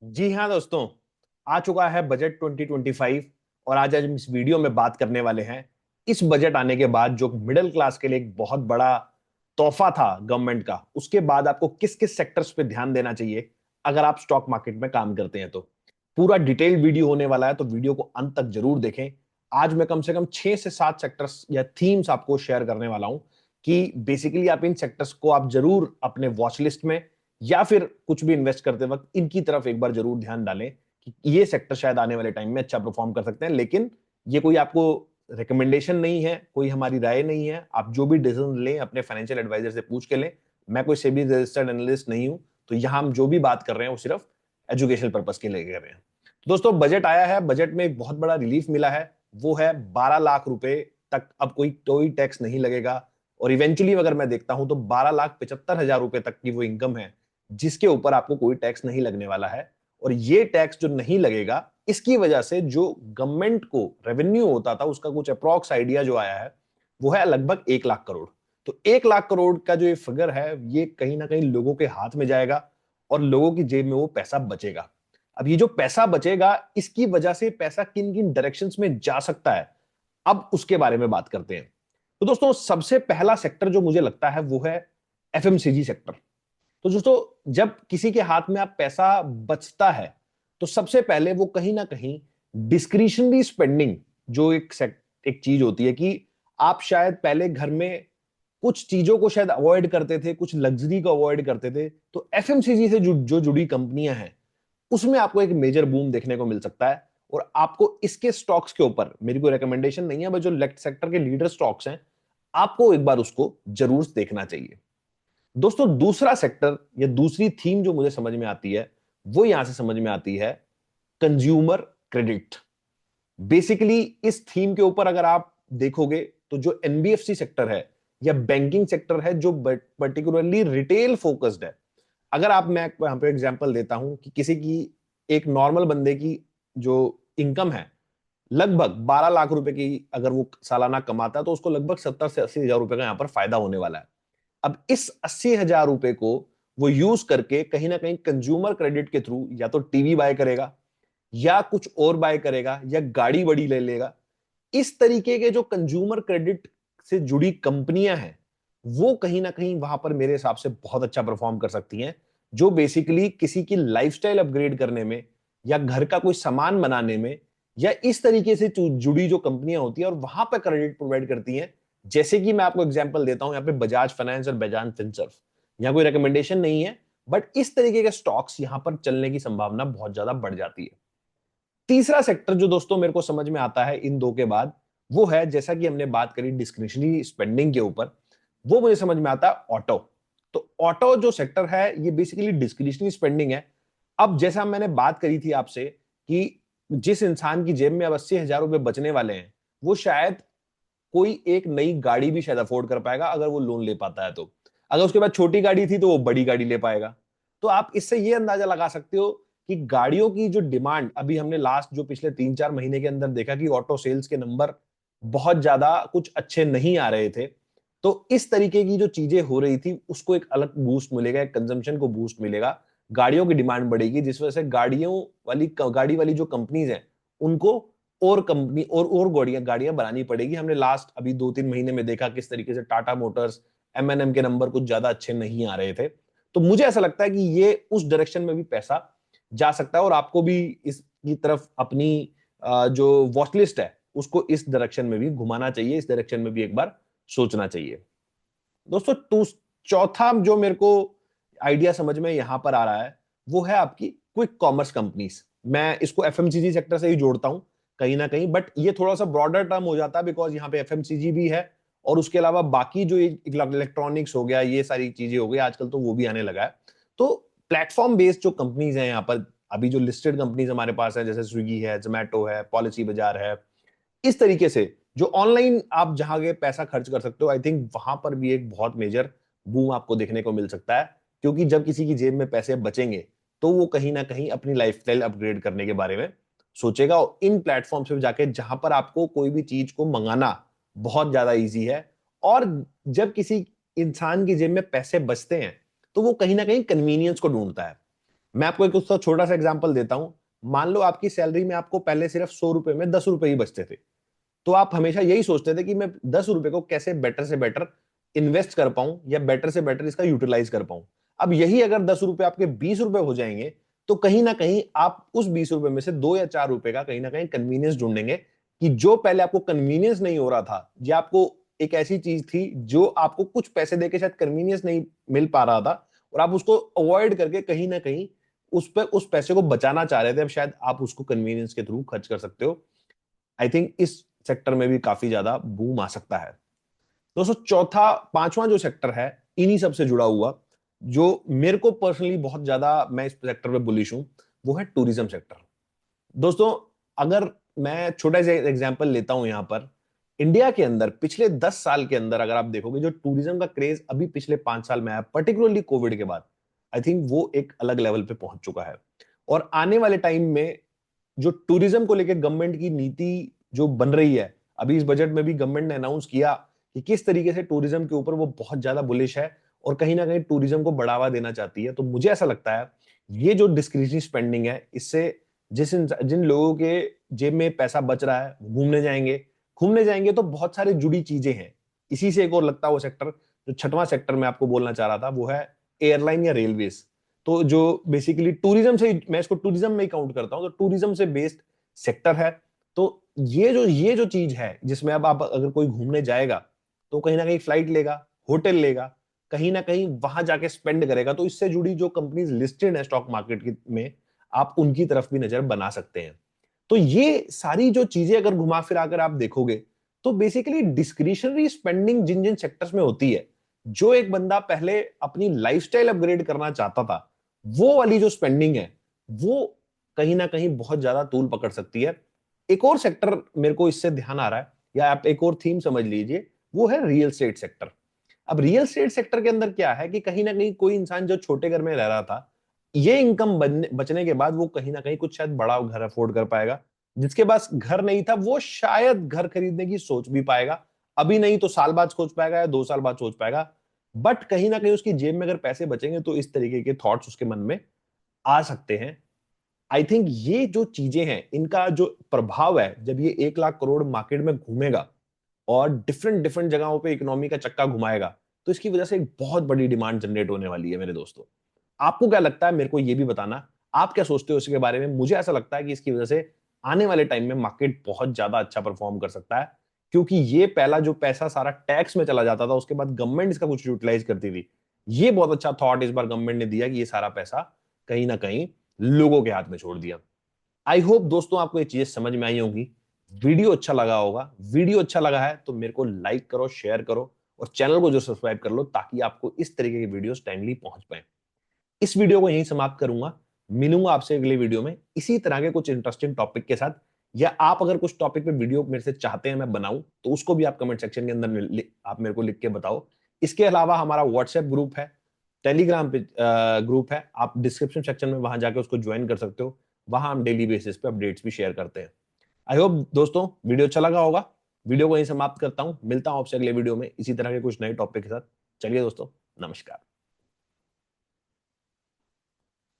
जी हाँ दोस्तों, आ चुका है बजट 2025 और आज आज हम इस वीडियो में बात करने वाले हैं इस बजट आने के बाद जो मिडिल क्लास के लिए एक बहुत बड़ा तोहफा था गवर्नमेंट का। उसके बाद आपको किस किस सेक्टर्स पे ध्यान देना चाहिए अगर आप स्टॉक मार्केट में काम करते हैं। तो पूरा डिटेल्ड वीडियो होने वाला है, तो वीडियो को अंत तक जरूर देखें। आज मैं कम से कम 6 से 7 सेक्टर्स या थीम्स आपको शेयर करने वाला हूं कि बेसिकली आप इन सेक्टर्स को आप जरूर अपने वॉच लिस्ट में या फिर कुछ भी इन्वेस्ट करते वक्त इनकी तरफ एक बार जरूर ध्यान डालें कि ये सेक्टर शायद आने वाले टाइम में अच्छा परफॉर्म कर सकते हैं। लेकिन ये कोई आपको रिकमेंडेशन नहीं है, कोई हमारी राय नहीं है। आप जो भी डिसीजन लें अपने फाइनेंशियल एडवाइजर से पूछ के लें। मैं कोई सेबी रजिस्टर्ड एनालिस्ट नहीं हूं, तो यहां हम जो भी बात कर रहे हैं वो सिर्फ एजुकेशनल पर्पज के लिए कर रहे हैं। दोस्तों, बजट आया है, बजट में एक बहुत बड़ा रिलीफ मिला है। वो है 12 लाख रुपए तक अब कोई कोई टैक्स नहीं लगेगा। और इवेंचुअली अगर मैं देखता हूं तो 12,75,000 रुपए तक की वो इनकम है जिसके ऊपर आपको कोई टैक्स नहीं लगने वाला है। और ये टैक्स जो नहीं लगेगा, इसकी वजह से जो गवर्नमेंट को रेवेन्यू होता था उसका कुछ अप्रॉक्स आइडिया जो आया है वो है लगभग 1 लाख करोड़। तो 1 लाख करोड़ का जो ये फिगर है ये कहीं ना कहीं लोगों के हाथ में जाएगा और लोगों की जेब में वो पैसा बचेगा। अब ये जो पैसा बचेगा, इसकी वजह से पैसा किन किन डायरेक्शंस में जा सकता है, अब उसके बारे में बात करते हैं। तो दोस्तों, सबसे पहला सेक्टर जो मुझे लगता है वो है एफएमसीजी सेक्टर। तो दोस्तों, जब किसी के हाथ में आप पैसा बचता है तो सबसे पहले वो कहीं ना कहीं डिस्क्रिशनरी स्पेंडिंग जो एक चीज होती है कि आप शायद पहले घर में कुछ चीजों को शायद अवॉइड करते थे, कुछ लग्जरी को अवॉइड करते थे। तो एफएमसीजी से जो जुड़ी कंपनियां हैं उसमें आपको एक मेजर बूम देखने को मिल सकता है। और आपको इसके स्टॉक्स के ऊपर मेरी कोई रिकमेंडेशन नहीं है, बस जो लेफ्ट सेक्टर के लीडर स्टॉक्स हैं आपको एक बार उसको जरूर देखना चाहिए। दोस्तों, दूसरा सेक्टर या दूसरी थीम जो मुझे समझ में आती है वो यहां से समझ में आती है कंज्यूमर क्रेडिट। बेसिकली इस थीम के ऊपर अगर आप देखोगे तो जो एनबीएफसी सेक्टर है या बैंकिंग सेक्टर है जो पर्टिकुलरली रिटेल फोकस्ड है। अगर आप मैं यहां पे एग्जांपल देता हूं कि किसी की एक नॉर्मल बंदे की जो इनकम है लगभग 12 लाख रुपए की, अगर वो सालाना कमाता है तो उसको लगभग 70 से 80 हजार रुपए का यहां पर फायदा होने वाला है। अब इस 80 हजार रुपए को वो यूज करके कहीं ना कहीं कंज्यूमर क्रेडिट के थ्रू या तो टीवी बाय करेगा या कुछ और बाय करेगा या गाड़ी बड़ी ले लेगा। इस तरीके के जो कंज्यूमर क्रेडिट से जुड़ी कंपनियां हैं वो कहीं ना कहीं वहां पर मेरे हिसाब से बहुत अच्छा परफॉर्म कर सकती हैं। जो बेसिकली किसी की लाइफस्टाइल अपग्रेड करने में या घर का कोई सामान बनाने में या इस तरीके से जुड़ी जो कंपनियां होती हैं और वहां पर क्रेडिट प्रोवाइड करती हैं। जैसे कि मैं आपको एग्जांपल देता हूं यहाँ पे बजाज फाइनेंस और बजाज फिनसर्व। यहाँ कोई रिकमेंडेशन नहीं है, बट इस तरीके के स्टॉक्स यहां पर चलने की संभावना बहुत ज्यादा बढ़ जाती है। तीसरा सेक्टर जो दोस्तों मेरे को समझ में आता है इन दो के बाद, वो है जैसा कि हमने बात करी डिस्क्रिशनरी स्पेंडिंग के ऊपर, वो मुझे समझ में आता है ऑटो। तो ऑटो जो सेक्टर है ये बेसिकली डिस्क्रिशनरी स्पेंडिंग है। अब जैसा मैंने बात करी थी आपसे कि जिस इंसान की जेब में अब 80 हजार रुपए बचने वाले हैं वो शायद कोई एक नई गाड़ी भी शायद अफोर्ड कर पाएगा अगर वो लोन ले पाता है। तो अगर उसके बाद छोटी गाड़ी थी तो वो बड़ी गाड़ी ले पाएगा। तो आप इससे ये अंदाजा लगा सकते हो कि गाड़ियों की जो डिमांड अभी हमने लास्ट जो पिछले 3-4 महीने के अंदर देखा कि ऑटो सेल्स के नंबर बहुत ज्यादा कुछ अच्छे नहीं आ रहे थे। तो इस तरीके की जो चीजें हो रही थी उसको एक अलग बूस्ट मिलेगा, एक कंजम्पशन को बूस्ट मिलेगा। गाड़ियों की डिमांड बढ़ेगी जिस वजह से गाड़ी वाली जो कंपनीज हैं उनको और कंपनी और गाड़ियां गाड़ियां बनानी पड़ेगी। हमने लास्ट अभी 2-3 महीने में देखा किस तरीके से टाटा मोटर्स, एमएनएम के नंबर कुछ ज्यादा अच्छे नहीं आ रहे थे। तो मुझे ऐसा लगता है कि ये उस डायरेक्शन में भी पैसा जा सकता है और आपको भी इसकी तरफ अपनी जो वॉच लिस्ट है उसको इस डायरेक्शन में भी घुमाना चाहिए, इस डायरेक्शन में भी एक बार सोचना चाहिए। दोस्तों, चौथा जो मेरे को आइडिया समझ में यहां पर आ रहा है वो है आपकी क्विक कॉमर्स कंपनीज। मैं इसको एफएमसीजी सेक्टर से ही जोड़ता हूं कहीं ना कहीं, बट ये थोड़ा सा ब्रॉडर टर्म हो जाता है बिकॉज यहाँ पे एफएमसीजी भी है और उसके अलावा बाकी जो इलेक्ट्रॉनिक्स हो गया, ये सारी चीजें हो गई आजकल तो वो भी आने लगा है। तो प्लेटफॉर्म बेस्ड जो कंपनीज हैं यहाँ पर, अभी जो लिस्टेड कंपनीज हमारे पास है जैसे स्विगी है, जोमेटो है, पॉलिसी बाजार है, इस तरीके से जो ऑनलाइन आप जहां के पैसा खर्च कर सकते हो, आई थिंक वहां पर भी एक बहुत मेजर बूम आपको देखने को मिल सकता है। क्योंकि जब किसी की जेब में पैसे बचेंगे तो वो कहीं ना कहीं अपनी लाइफस्टाइल अपग्रेड करने के बारे में सोचेगा और इन प्लेटफॉर्म पे जाके जहां पर आपको कोई भी चीज को मंगाना बहुत ज्यादा इजी है। और जब किसी इंसान की जेब में पैसे बचते हैं तो वो कहीं ना कहीं कन्वीनियंस को ढूंढता है। मैं आपको एक उसका छोटा सा एग्जांपल देता हूं। मान लो आपकी सैलरी में आपको पहले सिर्फ 100 रुपए में 10 रुपए ही बचते थे, तो आप हमेशा यही सोचते थे कि मैं 10 रुपए को कैसे बेटर से बेटर इन्वेस्ट कर पाऊं या बेटर से बेटर इसका यूटिलाइज कर पाऊं। अब यही अगर 10 रुपए आपके 20 रुपए हो जाएंगे, तो कहीं ना कहीं आप उस 20 रुपए में से 2 या 4 रुपए का कहीं ना कहीं कन्वीनियंस ढूंढेंगे, कि जो पहले आपको कन्वीनियंस नहीं हो रहा था, या आपको एक ऐसी चीज थी जो आपको कुछ पैसे देके शायद कन्वीनियंस नहीं मिल पा रहा था, और आप उसको अवॉइड करके कहीं ना कहीं उस पर उस पैसे को बचाना चाह रहे थे, अब शायद आप उसको कन्वीनियंस के थ्रू खर्च कर सकते हो। आई थिंक इस सेक्टर में भी काफी ज्यादा बूम आ सकता है। दोस्तों चौथा पांचवा जो सेक्टर है इन्हीं सबसे जुड़ा हुआ, जो मेरे को पर्सनली बहुत ज्यादा, मैं इस सेक्टर में बुलिश हूं, वो है टूरिज्म सेक्टर। दोस्तों अगर मैं छोटा सा एग्जांपल लेता हूं यहां पर, इंडिया के अंदर पिछले 10 साल के अंदर अगर आप देखोगे जो टूरिज्म का क्रेज अभी पिछले 5 साल में आया, पर्टिकुलरली कोविड के बाद, आई थिंक वो एक अलग लेवल पे पहुंच चुका है। और आने वाले टाइम में जो टूरिज्म को लेकर गवर्नमेंट की नीति जो बन रही है, अभी इस बजट में भी गवर्नमेंट ने अनाउंस किया कि किस तरीके से टूरिज्म के ऊपर वो बहुत ज्यादा बुलिश है और कहीं ना कहीं टूरिज्म को बढ़ावा देना चाहती है। तो मुझे ऐसा लगता है ये जो डिस्क्रिशनरी स्पेंडिंग है, इससे जिन लोगों के जेब में पैसा बच रहा है घूमने जाएंगे तो बहुत सारी जुड़ी चीजें हैं। इसी से एक और लगता है वो सेक्टर, जो छठवां सेक्टर में आपको बोलना चाह रहा था, वो है एयरलाइन या रेलवेज। तो जो बेसिकली टूरिज्म से मैं इसको टूरिज्म में ही काउंट करता हूं, तो टूरिज्म से बेस्ड सेक्टर है। तो ये जो चीज है जिसमें अब आप अगर कोई घूमने जाएगा तो कहीं ना कहीं फ्लाइट लेगा, होटल लेगा, कहीं ना कहीं वहां जाके स्पेंड करेगा, तो इससे जुड़ी जो कंपनीज लिस्टेड है स्टॉक मार्केट में, आप उनकी तरफ भी नजर बना सकते हैं। तो ये सारी जो चीजें अगर घुमा फिरा कर आप देखोगे, तो बेसिकली डिस्क्रिशनरी स्पेंडिंग जिन जिन सेक्टर्स में होती है, जो एक बंदा पहले अपनी लाइफस्टाइल अपग्रेड करना चाहता था, वो वाली जो स्पेंडिंग है, वो कहीं ना कहीं बहुत ज्यादा तूल पकड़ सकती है। एक और सेक्टर मेरे को इससे ध्यान आ रहा है, या आप एक और थीम समझ लीजिए, वो है रियल एस्टेट सेक्टर। अब रियल एस्टेट सेक्टर के अंदर क्या है कि कहीं ना कहीं कोई इंसान जो छोटे घर में रह रहा था, ये इनकम बचने के बाद वो कहीं ना कहीं कुछ शायद बड़ा घर अफोर्ड कर पाएगा। जिसके पास घर नहीं था वो शायद घर खरीदने की सोच भी पाएगा, अभी नहीं तो साल बाद सोच पाएगा या 2 साल बाद सोच पाएगा। बट कहीं ना कहीं उसकी जेब में अगर पैसे बचेंगे तो इस तरीके के थॉट्स उसके मन में आ सकते हैं। आई थिंक ये जो चीजें हैं इनका जो प्रभाव है, जब ये 1 लाख करोड़ मार्केट में घूमेगा और डिफरेंट डिफरेंट जगहों पे इकोनॉमी का चक्का घुमाएगा, तो इसकी वजह से एक बहुत बड़ी डिमांड जनरेट होने वाली है मेरे दोस्तों। आपको क्या लगता है, मेरे को ये भी बताना, आप क्या सोचते हो इसके बारे में। मुझे ऐसा लगता है कि इसकी वजह से आने वाले टाइम में मार्केट बहुत ज्यादा अच्छा परफॉर्म कर सकता है, क्योंकि ये पहला जो पैसा सारा टैक्स में चला जाता था, उसके बाद गवर्नमेंट इसका कुछ यूटिलाइज करती थी। ये बहुत अच्छा थॉट इस बार गवर्नमेंट ने दिया कि ये सारा पैसा कहीं ना कहीं लोगों के हाथ में छोड़ दिया। आई होप दोस्तों आपको ये चीजें समझ में आई होंगी, वीडियो अच्छा लगा होगा। वीडियो अच्छा लगा है तो मेरे को लाइक करो, शेयर करो, और चैनल को जो सब्सक्राइब कर लो, ताकि आपको इस तरीके की वीडियोस टाइमली पहुंच पाए। इस वीडियो को यहीं समाप्त करूंगा, मिलूंगा आपसे अगले वीडियो में इसी तरह के कुछ इंटरेस्टिंग टॉपिक के साथ। या आप अगर कुछ टॉपिक पे वीडियो मेरे से चाहते हैं मैं बनाऊं, तो उसको भी आप कमेंट सेक्शन के अंदर आप मेरे को लिख के बताओ। इसके अलावा हमारा व्हाट्सएप ग्रुप है, टेलीग्राम पे ग्रुप है, आप डिस्क्रिप्शन सेक्शन में वहां जाके उसको ज्वाइन कर सकते हो। वहां हम डेली बेसिस पे अपडेट्स भी शेयर करते हैं। आई होप दोस्तों वीडियो अच्छा लगा होगा। वीडियो को यहीं समाप्त करता हूं, मिलता हूं आपसे अगले वीडियो में इसी तरह के कुछ नए टॉपिक के साथ। चलिए दोस्तों, नमस्कार।